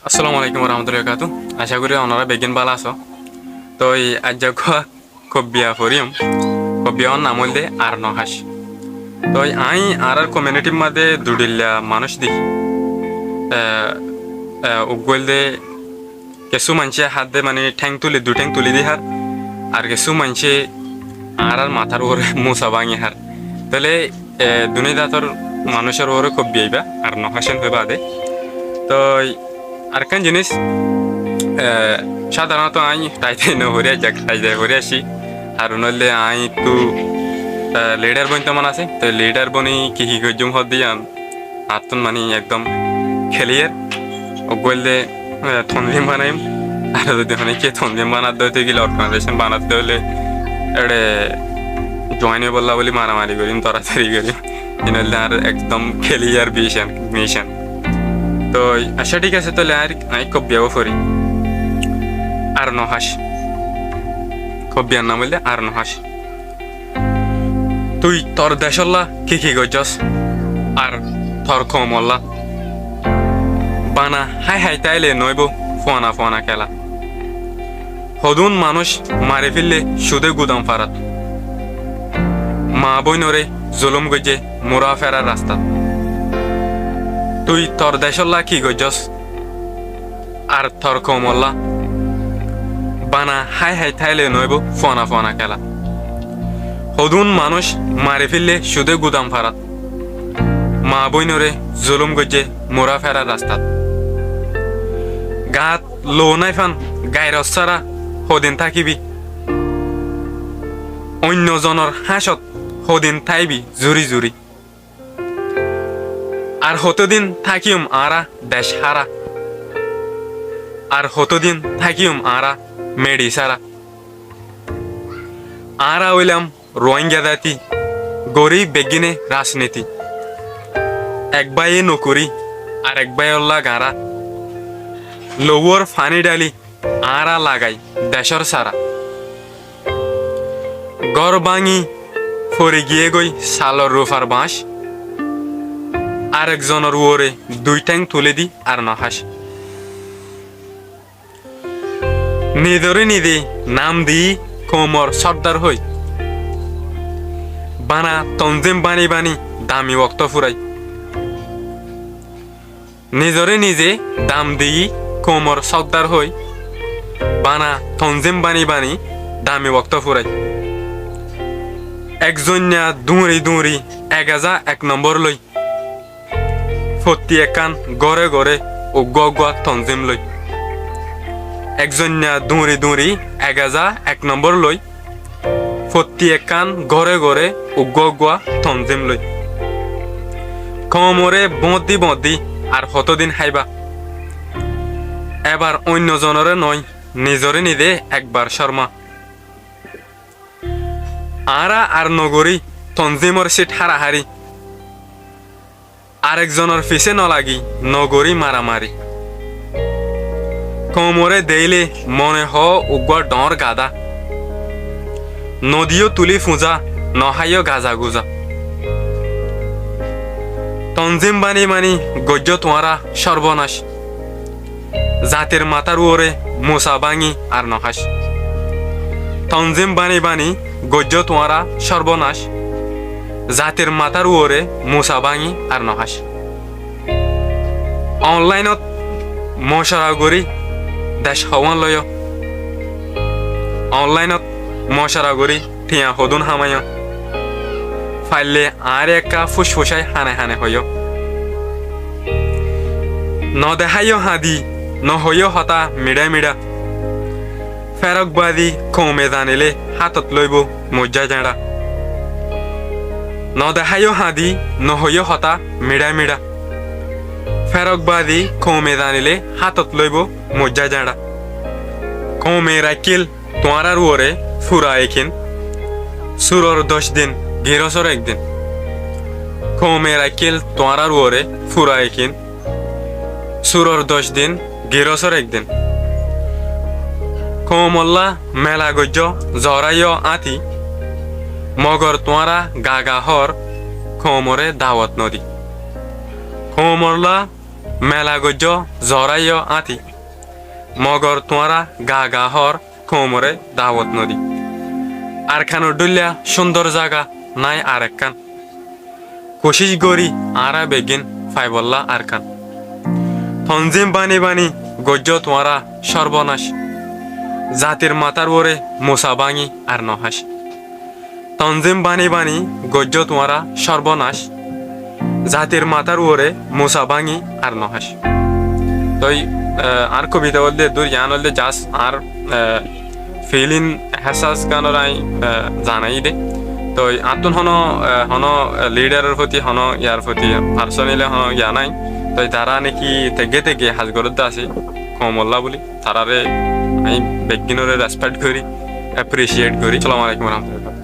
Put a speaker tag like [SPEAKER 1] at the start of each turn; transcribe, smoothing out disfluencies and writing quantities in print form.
[SPEAKER 1] আসসালামু আলাইকুম রহমতুল্লাহ কাতু। আশা করি ওনারা বেগিন ভালো আছো। তো এই আজ কবিয়া ফরিম কবিয়ার নাম হইলে আর নহাস। তো আই আর কমিউনিটির মধ্যে দুডিল্লা মানুষ দেখি উগল দে কিছু মানুষে হাত দে মানে ঠ্যাং তুলি দু ঠ্যাং তুলি দি হার আর কিছু মানুষে আর মাথার ওরে মোসা ভাঙি হার। তাহলে দুনিয়াদাতর মানুষের ওরে কবিয়াইবা আর নহাসেন হইবা দে। তো আরেকখান জিনিস সাধারণত আই তাইতে নহরিয়া যাক তাই হরে আসি আর নইলে আই তো লিডার বইতে মন আছে। তো লিডার বনি কি গজুম হদ দিয়ান আতন মানে একদম খেলিয়ার বললে থনজিম বানাইম। আর যদি মানে কে থনজিম বানাতে হইতে গেলে অর্গানাইজেশন বানাতে হলে এড়ে জয়েনে বললা বলি মারামারি করিম তরাতারি করিম নইলে আর একদম খেলিয়ার মিশন। তো আচ্ছা ঠিক আছে, তাহলে আর আই কবিয়াও ফরি আর নহাস। কবিয়ার নাম হইলে আর নহাস। তুই তোর দেশল্লা কি গজস আর তোর কমল্লা বানা হাই হাই তাইলে নইব ফোনা ফোনা খেলা হদুন মানুষ মারি ফেললে সুদে গুদাম ফারাত মা বইনরে জুলুম গজে মোরা ফেরার রাস্তা। তুই তোর দেশল্লা কি গজস আর তোর কমল্লা বানা হাই হাই থাইলে নইব ফোনা ফোনা খেলা হদুন মানুষ মারি ফেললে সুদে গুদাম ফারাত মা বইনরে জুলুম গজে মোরা ফেরার রাস্তাত। গাত লো নাই ফান গাইরস ছাড়া হদিন থাকিবি অন্যজনের হাসত হদিন থাইবি জুরি জুরি আর হতদিন থাকিম আরা দেশ হারা আর হতদিন থাকিম আরা মেডি সারা আরা হইলাম রোহিঙ্গা জাতি গরিব বেগিনে রাজনীতি এক বাইয়ে নকরি আর এক বাইল্লা গাঁরা লৌর ফানি ডালি আরা লাগাই দেশর সারা গড় ভাঙি ফরে গিয়ে গই সালর রুফার বাঁশ আরেকজনের ওরে দুই ট্যাং তুলে দি আর নহাস। নিজরে নিদে নাম দি কোমর সর্দার হই বানা তঞ্জিম বানি বানি দামি ওক্ত ফুরাই নিজরে নিজে দাম দিই কোমর সর্দার হই বানা তঞ্জিম বানি বানি দামি ওক্ত ফুরাই একজন্যা দুঁড়ি দুঁড়ি ১ নম্বর লই ফতি একান গড়ে গড়ে ও গুয়া তঞ্জিম লই একজন্যা দুঁড়ি দুঁড়ি ১ নম্বর লই ফতি একান গড়ে গড়ে ও গুয়া তঞ্জিম লই কমরে বদি বদি আর হতদিন হাইবা এবার অন্যজনরে নয় নিজরে নিদে একবার শর্মা আরা আর নগরী তঞ্জিমর সিট হারাহারি আরেকজনের পিছে নলাগি নগরী মারামারি কোমরে দেইলে মনে হ উগ্র ডর গাদা নদীও তুলি ফুঁজা নহাইও গাজা গুজা তঞ্জিম বানি মানি গজ্য তোয়ারা সর্বনাশ জাতির মাতার ওরে মোসা ভাঙি আর নহাস। তঞ্জিম বানি বানি গজ্য তোয়ারা সর্বনাশ জাতির মাতার ওরে মোসা ভাঙি আর নহাস। অনলাইনত মশারা গড়ি দেশ হওয়ান লয় অনলাইনত মশারা গড়ি ঠিয়া হদুন হামায় ফাইলে আর একা ফুসফুসাই হানে হানে হইয় ন দেখাইও হাদি ন হইয় হতা মিডা মিডা ফেরকবাদী কমে জানিলে হাতত লইব মজ্জা জেঁড়া ন দেখাইও হাদি ন হইয় হতা মিডা মিডা ফেরকবাদী কমে জানিলে হাতত লইব মজ্জা জেঁড়া কমে রাখিল তোমার ওরে ফুরা এখিন সুরর 10 দিন গিরসর 1 দিন কমে রাখিল তোমার ওরে ফুরা এখিন সুরর 10 দিন গিরসর 1 দিন কমল্লা মেলা গজ্য জরাইয় আতি মগর তোয়ারা গাগা হর কমরে দাওয়াত নদী কমরলা মেলা গজ্য জরাইয় আতি মগর তোয়ারা গা গা হর কোমরে দাওয়াত নদী আর খানো ডুলিয়া সুন্দর জায়গা নাই আর একখান কোশিস গরি আরা বেগিন ফাইবল্লা আর খান তঞ্জিম বানি বানি গজ্য তোয়ারা সর্বনাশ জাতির মাতার ওরে মোসা ভাঙি আর নহাস তঞ্জিম বানি বানি গজ্য তোয়ারা সর্বনাশ জাতির মাতার ওরে মোসা ভাঙি আর নহাস তই আর কবিতা বলতে দূর জান বলতে জাস আর ফিলিং হেসাস গানের আই জানাই দে তো আতুন হন লিডারের প্রতি হন ইয়ার প্রতি পার্সোনালি হন ইয়া নাই তো তারা নাকি তেগে তেগে হাজগরত আছে কমল্লা বলি তারারে আমি বেগিনরে রেসপেক্ট করি অ্যাপ্রিসিয়েট করি আসসালামু আলাইকুম রহমতুল্লাহ